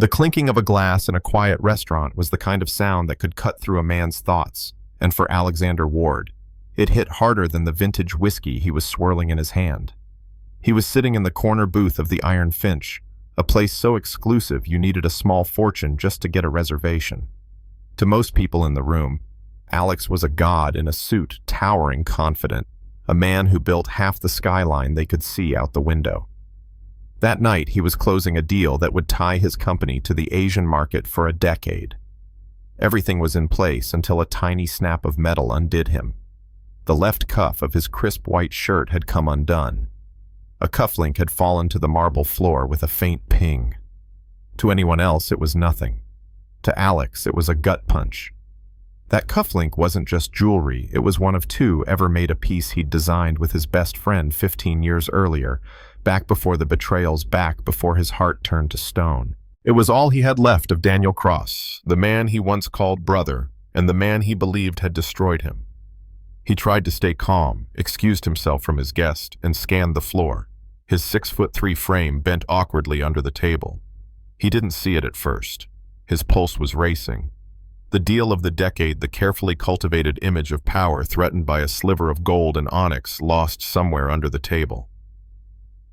The clinking of a glass in a quiet restaurant was the kind of sound that could cut through a man's thoughts, and for Alexander Ward, it hit harder than the vintage whiskey he was swirling in his hand. He was sitting in the corner booth of the Iron Finch, a place so exclusive you needed a small fortune just to get a reservation. To most people in the room, Alex was a god in a suit, towering confident, a man who built half the skyline they could see out the window. That night, he was closing a deal that would tie his company to the Asian market for a decade. Everything was in place until a tiny snap of metal undid him. The left cuff of his crisp white shirt had come undone. A cufflink had fallen to the marble floor with a faint ping. To anyone else, it was nothing. To Alex, it was a gut punch. That cufflink wasn't just jewelry, it was one of two ever made a piece he'd designed with his best friend 15 years earlier, back before the betrayals, back before his heart turned to stone. It was all he had left of Daniel Cross, the man he once called brother, and the man he believed had destroyed him. He tried to stay calm, excused himself from his guest, and scanned the floor, his 6'3" frame bent awkwardly under the table. He didn't see it at first. His pulse was racing. The deal of the decade, the carefully cultivated image of power threatened by a sliver of gold and onyx lost somewhere under the table.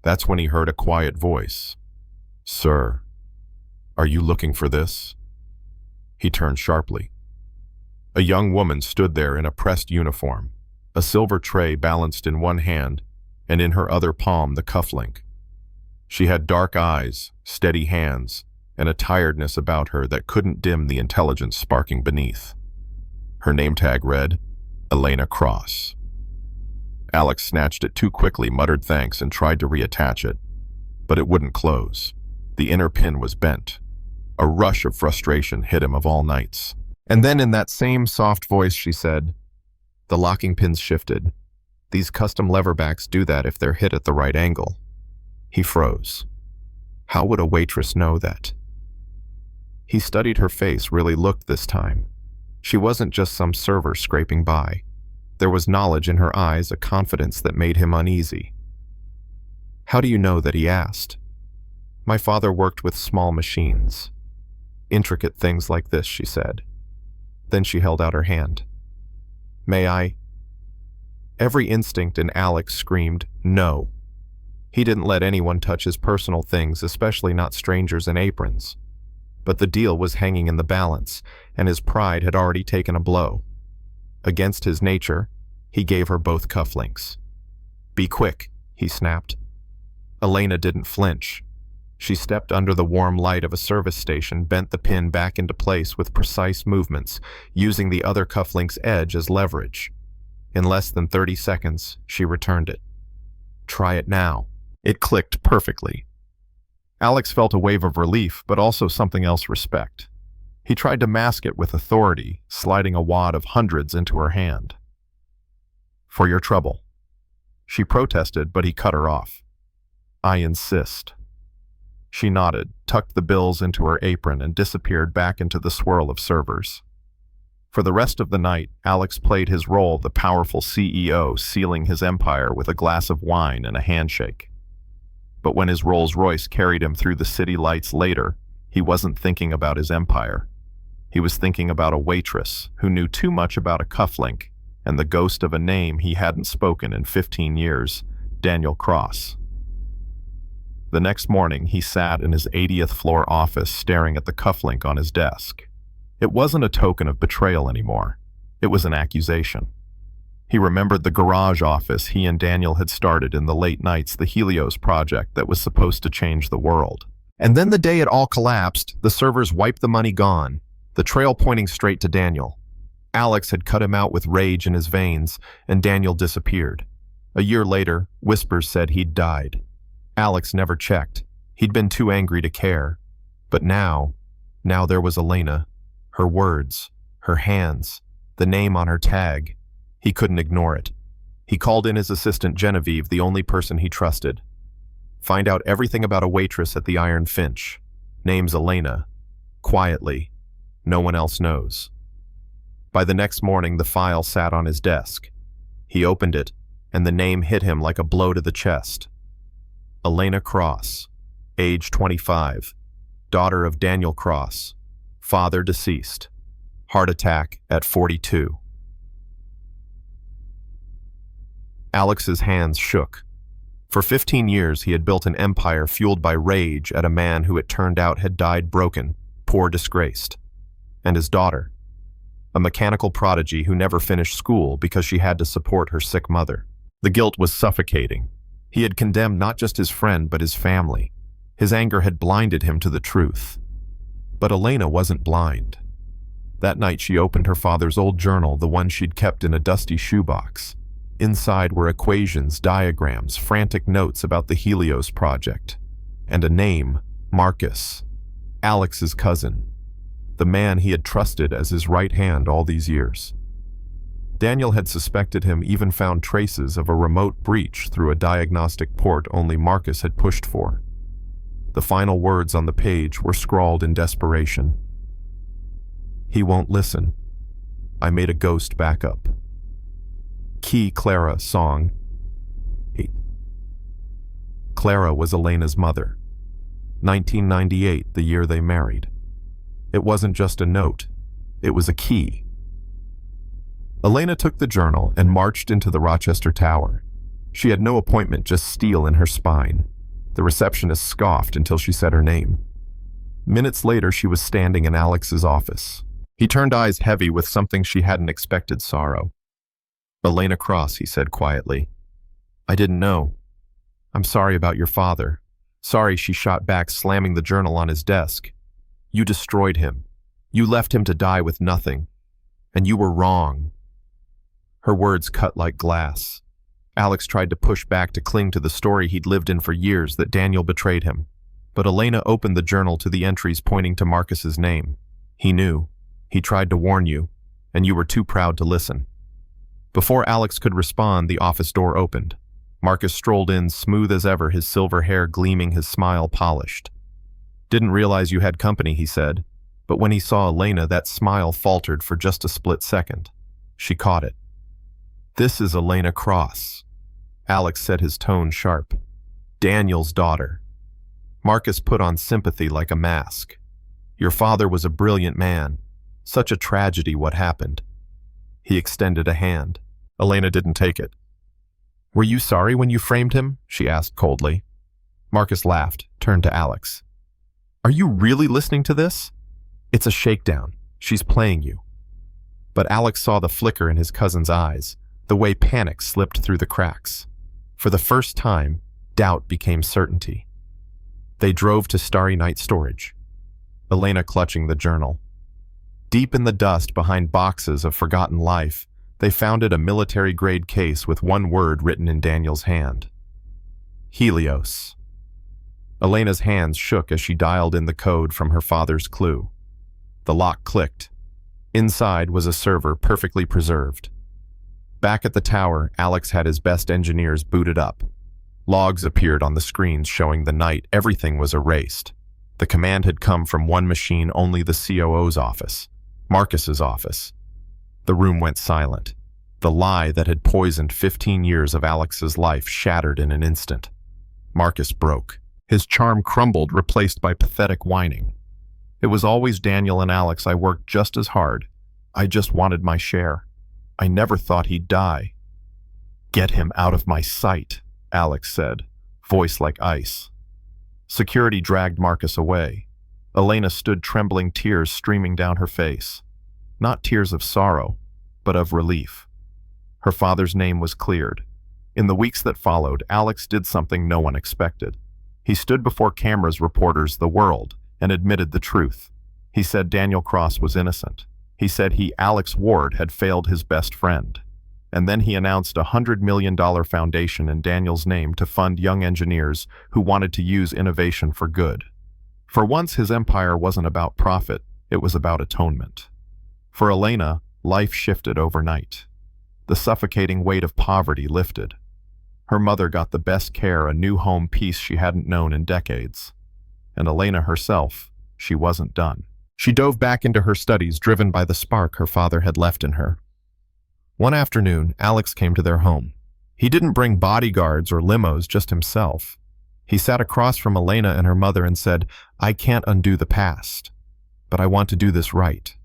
That's when he heard a quiet voice. "Sir, are you looking for this?" He turned sharply. A young woman stood there in a pressed uniform, a silver tray balanced in one hand, and in her other palm the cufflink. She had dark eyes, steady hands, and a tiredness about her that couldn't dim the intelligence sparking beneath. Her name tag read, Elena Cross. Alex snatched it too quickly, muttered thanks, and tried to reattach it. But it wouldn't close. The inner pin was bent. A rush of frustration hit him of all nights. And then in that same soft voice she said, "The locking pins shifted. These custom leverbacks do that if they're hit at the right angle." He froze. How would a waitress know that? He studied her face, really looked this time. She wasn't just some server scraping by. There was knowledge in her eyes, a confidence that made him uneasy. "How do you know that?" he asked. "My father worked with small machines. Intricate things like this," she said. Then she held out her hand. "May I?" Every instinct in Alex screamed, no. He didn't let anyone touch his personal things, especially not strangers in aprons. But the deal was hanging in the balance, and his pride had already taken a blow. Against his nature, he gave her both cufflinks. "Be quick," he snapped. Elena didn't flinch. She stepped under the warm light of a service station, bent the pin back into place with precise movements, using the other cufflink's edge as leverage. In less than 30 seconds, she returned it. "Try it now." It clicked perfectly. Alex felt a wave of relief, but also something else, respect. He tried to mask it with authority, sliding a wad of hundreds into her hand. "For your trouble." She protested, but he cut her off. "I insist." She nodded, tucked the bills into her apron, and disappeared back into the swirl of servers. For the rest of the night, Alex played his role, the powerful CEO sealing his empire with a glass of wine and a handshake. But when his Rolls-Royce carried him through the city lights later, he wasn't thinking about his empire. He was thinking about a waitress who knew too much about a cufflink and the ghost of a name he hadn't spoken in 15 years, Daniel Cross. The next morning, he sat in his 80th floor office staring at the cufflink on his desk. It wasn't a token of betrayal anymore. It was an accusation. He remembered the garage office he and Daniel had started in the late nights, the Helios project that was supposed to change the world. And then the day it all collapsed, the servers wiped the money gone, the trail pointing straight to Daniel. Alex had cut him out with rage in his veins, and Daniel disappeared. A year later, whispers said he'd died. Alex never checked. He'd been too angry to care. But now there was Elena. Her words, her hands, the name on her tag. He couldn't ignore it. He called in his assistant Genevieve, the only person he trusted. "Find out everything about a waitress at the Iron Finch. Name's Elena. Quietly. No one else knows." By the next morning, the file sat on his desk. He opened it, and the name hit him like a blow to the chest. Elena Cross, age 25, daughter of Daniel Cross, father deceased, heart attack at 42. Alex's hands shook. For 15 years, he had built an empire fueled by rage at a man who it turned out had died broken, poor, disgraced. And his daughter, a mechanical prodigy who never finished school because she had to support her sick mother. The guilt was suffocating. He had condemned not just his friend, but his family. His anger had blinded him to the truth. But Elena wasn't blind. That night she opened her father's old journal, the one she'd kept in a dusty shoebox. Inside were equations, diagrams, frantic notes about the Helios project. And a name, Marcus, Alex's cousin, the man he had trusted as his right hand all these years. Daniel had suspected him, even found traces of a remote breach through a diagnostic port only Marcus had pushed for. The final words on the page were scrawled in desperation. "He won't listen. I made a ghost backup." Key Clara song 8. Clara was Elena's mother. 1998, the year they married. It wasn't just a note, it was a key. Elena took the journal and marched into the Rochester Tower. She had no appointment, just steel in her spine. The receptionist scoffed until she said her name. Minutes later, she was standing in Alex's office. He turned eyes heavy with something she hadn't expected: sorrow. "Elena Cross," he said quietly. "I didn't know. I'm sorry about your father." "Sorry," she shot back, slamming the journal on his desk. "You destroyed him. You left him to die with nothing. And you were wrong." Her words cut like glass. Alex tried to push back, to cling to the story he'd lived in for years, that Daniel betrayed him. But Elena opened the journal to the entries pointing to Marcus's name. "He knew. He tried to warn you, and you were too proud to listen." Before Alex could respond, the office door opened. Marcus strolled in, smooth as ever, his silver hair gleaming, his smile polished. "Didn't realize you had company," he said. But when he saw Elena, that smile faltered for just a split second. She caught it. "This is Elena Cross," Alex said, his tone sharp. "Daniel's daughter." Marcus put on sympathy like a mask. "Your father was a brilliant man. Such a tragedy what happened." He extended a hand. Elena didn't take it. "Were you sorry when you framed him?" she asked coldly. Marcus laughed, turned to Alex. "Are you really listening to this? It's a shakedown. She's playing you." But Alex saw the flicker in his cousin's eyes, the way panic slipped through the cracks. For the first time, doubt became certainty. They drove to Starry Night Storage, Elena clutching the journal. Deep in the dust behind boxes of forgotten life, they found it, a military-grade case with one word written in Daniel's hand: Helios. Elena's hands shook as she dialed in the code from her father's clue. The lock clicked. Inside was a server perfectly preserved. Back at the tower, Alex had his best engineers booted up. Logs appeared on the screens showing the night everything was erased. The command had come from one machine, only the COO's office, Marcus's office. The room went silent. The lie that had poisoned 15 years of Alex's life shattered in an instant. Marcus broke. His charm crumbled, replaced by pathetic whining. "It was always Daniel and Alex. I worked just as hard. I just wanted my share. I never thought he'd die." "Get him out of my sight," Alex said, voice like ice. Security dragged Marcus away. Elena stood trembling, tears streaming down her face. Not tears of sorrow, but of relief. Her father's name was cleared. In the weeks that followed, Alex did something no one expected. He stood before cameras, reporters, the world, and admitted the truth. He said Daniel Cross was innocent. He said he, Alex Ward, had failed his best friend. And then he announced a $100 million foundation in Daniel's name to fund young engineers who wanted to use innovation for good. For once, his empire wasn't about profit, it was about atonement. For Elena, life shifted overnight. The suffocating weight of poverty lifted. Her mother got the best care, a new home, peace she hadn't known in decades. And Elena herself, she wasn't done. She dove back into her studies, driven by the spark her father had left in her. One afternoon, Alex came to their home. He didn't bring bodyguards or limos, just himself. He sat across from Elena and her mother and said, "I can't undo the past, but I want to do this right.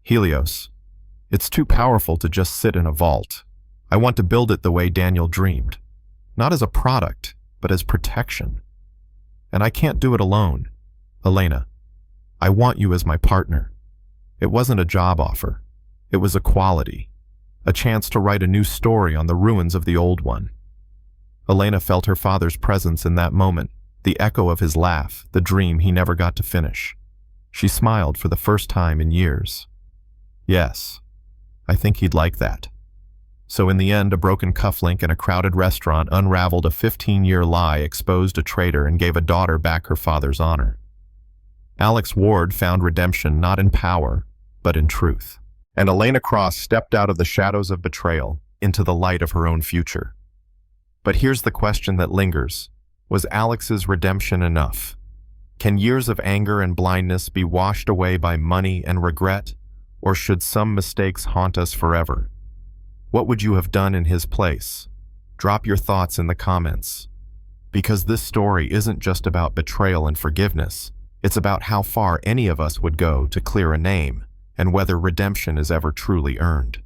Helios, it's too powerful to just sit in a vault. I want to build it the way Daniel dreamed, not as a product, but as protection. And I can't do it alone. Elena, I want you as my partner." It wasn't a job offer. It was equality, a chance to write a new story on the ruins of the old one. Elena felt her father's presence in that moment, the echo of his laugh, the dream he never got to finish. She smiled for the first time in years. Yes, I think he'd like that. So in the end, a broken cufflink and a crowded restaurant unraveled a 15-year lie, exposed a traitor, and gave a daughter back her father's honor. Alex Ward found redemption not in power, but in truth. And Elena Cross stepped out of the shadows of betrayal into the light of her own future. But here's the question that lingers. Was Alex's redemption enough? Can years of anger and blindness be washed away by money and regret, or should some mistakes haunt us forever? What would you have done in his place? Drop your thoughts in the comments. Because this story isn't just about betrayal and forgiveness, it's about how far any of us would go to clear a name, and whether redemption is ever truly earned.